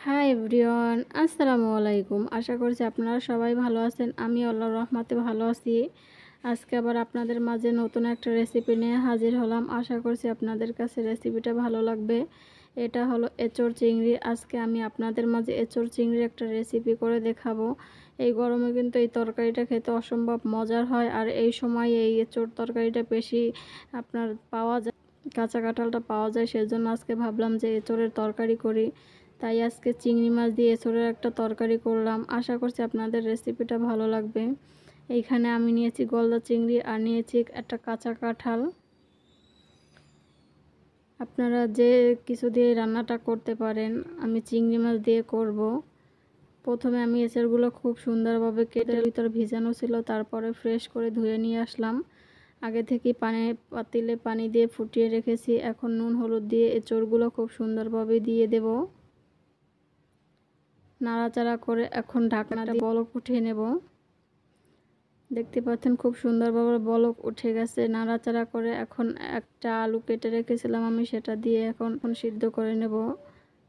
Hi everyone, আসসালামু আলাইকুম। আশা করছি আপনারা সবাই ভালো আছেন। আমি আল্লাহর রহমতে ভালো আছি। আজকে আবার আপনাদের মাঝে নতুন একটা রেসিপি নিয়ে হাজির হলাম। আশা করছি আপনাদের কাছে রেসিপিটা ভালো লাগবে। এটা হলো এঁচোড় চিংড়ি। আজকে আমি আপনাদের মাঝে এঁচোড় চিংড়ির একটা রেসিপি করে দেখাবো। এই গরমে কিন্তু এই তরকারিটা খেতে অসম্ভব মজার হয়, আর এই সময় এই এঁচোড় তরকারিটা বেশি আপনার পাওয়া যায়, কাঁচা কাঁঠালটা পাওয়া যায়। সেজন্য আজকে ভাবলাম যে এঁচোড়ের তরকারি করি। তাই আজকে চিংড়ি মাছ দিয়ে এঁচোড়ের একটা তরকারি করলাম। আশা করছি আপনাদের রেসিপিটা ভালো লাগবে। এইখানে আমি নিয়েছি গলদা চিংড়ি আর নিয়েছি একটা কাঁচা কাঁঠাল। আপনারা যে কিছু দিয়ে রান্নাটা করতে পারেন, আমি চিংড়ি মাছ দিয়ে করব। প্রথমে আমি এঁচোড়গুলো খুব সুন্দরভাবে কেটে ভিতরে ভিজানো ছিল, তারপরে ফ্রেশ করে ধুয়ে নিয়ে আসলাম। আগে থেকে পাতিলে পানি দিয়ে ফুটিয়ে রেখেছি। এখন নুন হলুদ দিয়ে এঁচোড়গুলো খুব সুন্দরভাবে দিয়ে দেব। নাড়াচাড়া করে এখন ঢাকনা দিয়ে বলক উঠিয়ে নেব। দেখতে পাচ্ছেন খুব সুন্দরভাবে বলক উঠে গেছে। নাড়াচাড়া করে এখন একটা আলু কেটে রেখেছিলাম আমি, সেটা দিয়ে এখন সিদ্ধ করে নেব।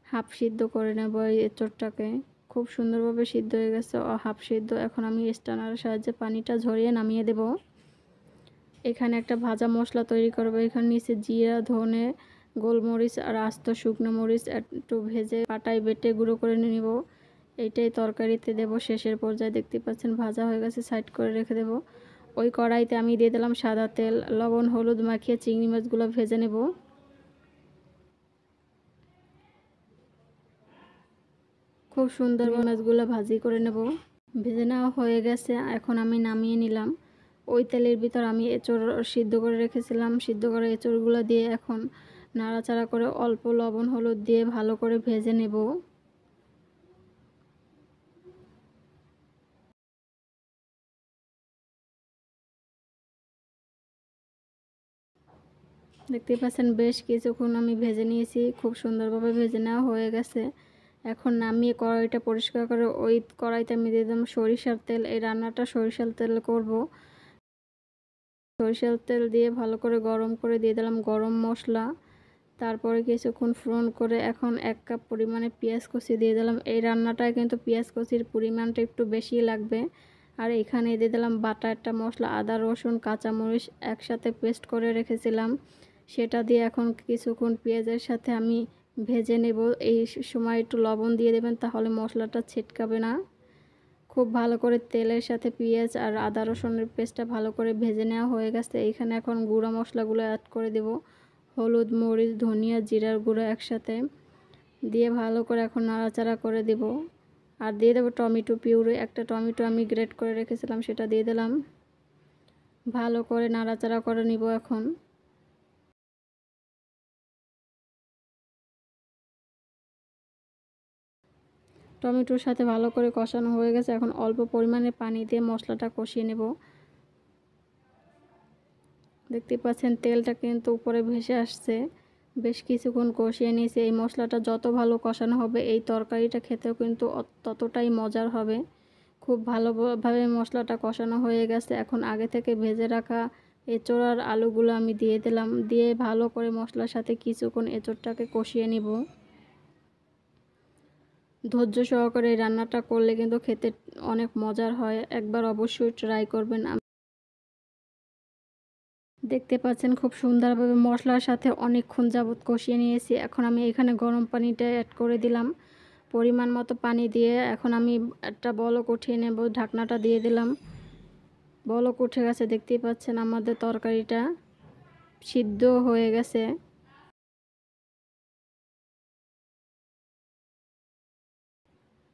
হাফ সিদ্ধ করে নেব এই এঁচোড়টাকে। খুব সুন্দরভাবে সিদ্ধ হয়ে গেছে হাফ সিদ্ধ। এখন আমি স্ট্যানারের সাহায্যে পানিটা ঝরিয়ে নামিয়ে দেব। এখানে একটা ভাজা মশলা তৈরি করব। এখানে নিচে জিরা, ধনে, গোলমরিচ আর আস্ত শুকনো মরিচ একটু ভেজে পাটায় বেটে গুঁড়ো করে নেব। এইটাই তরকারিতে দেব শেষের পর্যায়ে। দেখতে পাচ্ছেন ভাজা হয়ে গেছে, সাইড করে রেখে দেব। ওই কড়াইতে আমি দিয়ে দিলাম সাদা তেল, লবণ হলুদ মাখিয়ে চিংড়ি মাছগুলো ভেজে নেব। খুব সুন্দর মাছগুলো ভাজি করে নেব। ভেজে নেওয়া হয়ে গেছে, এখন আমি নামিয়ে নিলাম। ওই তেলের ভিতর আমি এঁচোড় সিদ্ধ করে রেখেছিলাম, সিদ্ধ করে এঁচোড়গুলো দিয়ে এখন নাড়াচাড়া করে অল্প লবণ হলুদ দিয়ে ভালো করে ভেজে নেব। দেখতে পাচ্ছেন বেশ কিছুক্ষণ আমি ভেজে নিয়েছি, খুব সুন্দরভাবে ভেজে নেওয়া হয়ে গেছে। এখন নামিয়ে কড়াইটা পরিষ্কার করে ওই কড়াইতে আমি দিয়ে দিলাম সরিষার তেল। এই রান্নাটা সরিষার তেল করব। সরিষার তেল দিয়ে ভালো করে গরম করে দিয়ে দিলাম গরম মশলা। তারপরে কিছুক্ষণ ফোড়ন করে এখন 1 কাপ পরিমাণে পেঁয়াজ কুচি দিয়ে দিলাম। এই রান্নাটায় কিন্তু পেঁয়াজ কুচির পরিমাণটা একটু বেশি লাগবে। আর এখানে দিয়ে দিলাম বাটা একটা মশলা, আদা রসুন কাঁচামরিচ একসাথে পেস্ট করে রেখেছিলাম, সেটা দিয়ে এখন কিছুক্ষণ পেঁয়াজের সাথে আমি ভেজে নেব। এই সময় একটু লবণ দিয়ে দেবেন, তাহলে মশলাটা ছিটকাবে না। খুব ভালো করে তেলের সাথে পেঁয়াজ আর আদা রসুনের পেস্টটা ভালো করে ভেজে নেওয়া হয়ে গেছে। এইখানে এখন গুঁড়া মশলাগুলো অ্যাড করে দেব। হলুদ, মরিচ, ধনিয়া, জিরার গুঁড়ো একসাথে দিয়ে ভালো করে এখন নাড়াচাড়া করে দেব। আর দিয়ে দেবো টমেটো পিউরি। একটা টমেটো আমি গ্রেট করে রেখেছিলাম, সেটা দিয়ে দিলাম। ভালো করে নাড়াচাড়া করে নিব। এখন টমেটোর সাথে ভালো করে কষানো হয়ে গেছে, এখন অল্প পরিমাণে পানি দিয়ে মশলাটা কষিয়ে নেব। দেখতে পাচ্ছেন তেলটা কিন্তু উপরে ভেসে আসছে। বেশ কিছুক্ষণ কষিয়ে নিয়েছি। এই মশলাটা যত ভালো কষানো হবে এই তরকারিটা খেতেও কিন্তু ততটাই মজার হবে। খুব ভালোভাবে মশলাটা কষানো হয়ে গেছে। এখন আগে থেকে ভেজে রাখা এঁচোড় আর আলুগুলো আমি দিয়ে দিলাম। দিয়ে ভালো করে মশলার সাথে কিছুক্ষণ এঁচোড়টাকে কষিয়ে নিব। ধৈর্য সহকারে এই রান্নাটা করলে কিন্তু খেতে অনেক মজার হয়। একবার অবশ্যই ট্রাই করবেন। দেখতে পাচ্ছেন খুব সুন্দরভাবে মশলার সাথে অনেকক্ষণ যাবত কষিয়ে নিয়েছি। এখন আমি এখানে গরম পানিটা অ্যাড করে দিলাম পরিমাণ মতো পানি দিয়ে। এখন আমি একটা বলক উঠিয়ে নেব। ঢাকনাটা দিয়ে দিলাম। বলক উঠে গেছে, দেখতেই পাচ্ছেন আমাদের তরকারিটা সিদ্ধ হয়ে গেছে।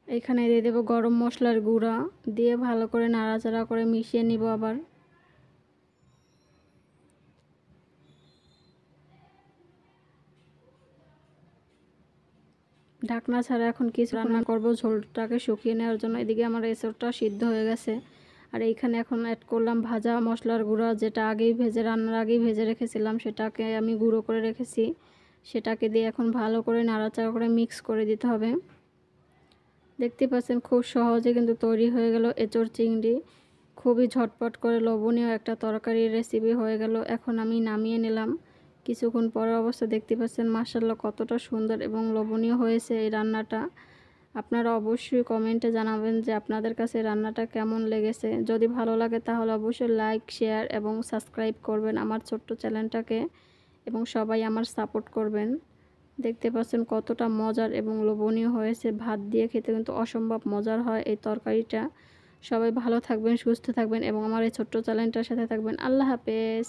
এখানে দিয়ে দেব গরম মশলার গুঁড়া, দিয়ে ভালো করে নাড়াচাড়া করে মিশিয়ে নিব। আবার ঢাকনা ছাড়া এখন কিছু রান্না করব ঝোলটাকে শুকিয়ে নেওয়ার জন্য। এদিকে আমার এঁচোড়টা সিদ্ধ হয়ে গেছে। আর এইখানে এখন অ্যাড করলাম ভাজা মশলার গুঁড়া, যেটা রান্নার আগেই ভেজে রেখেছিলাম, সেটাকে আমি গুঁড়ো করে রেখেছি। সেটাকে দিয়ে এখন ভালো করে নাড়াচাড়া করে মিক্স করে দিতে হবে। দেখতে পাচ্ছেন খুব সহজে কিন্তু তৈরি হয়ে গেল এঁচোড় চিংড়ি। খুবই ঝটপট করে লোভনীয় একটা তরকারির রেসিপি হয়ে গেল। এখন আমি নামিয়ে নিলাম। কিছুক্ষণ পরে অবস্থা দেখতে পাচ্ছেন মাশাআল্লাহ কতটা সুন্দর এবং লোভনীয় হয়েছে এই রান্নাটা। আপনারা অবশ্যই কমেন্টে জানাবেন যে আপনাদের কাছে রান্নাটা কেমন লেগেছে। যদি ভালো লাগে তাহলে অবশ্যই লাইক, শেয়ার এবং সাবস্ক্রাইব করবেন আমার ছোট্ট চ্যানেলটাকে এবং সবাই আমার সাপোর্ট করবেন। দেখতে পাচ্ছেন কতটা মজার এবং লোভনীয় হয়েছে। ভাত দিয়ে খেতে কিন্তু অসম্ভব মজার হয় এই তরকারিটা। সবাই ভালো থাকবেন, সুস্থ থাকবেন এবং আমার এই ছোট্ট চ্যানেলটার সাথে থাকবেন। আল্লাহ হাফেজ।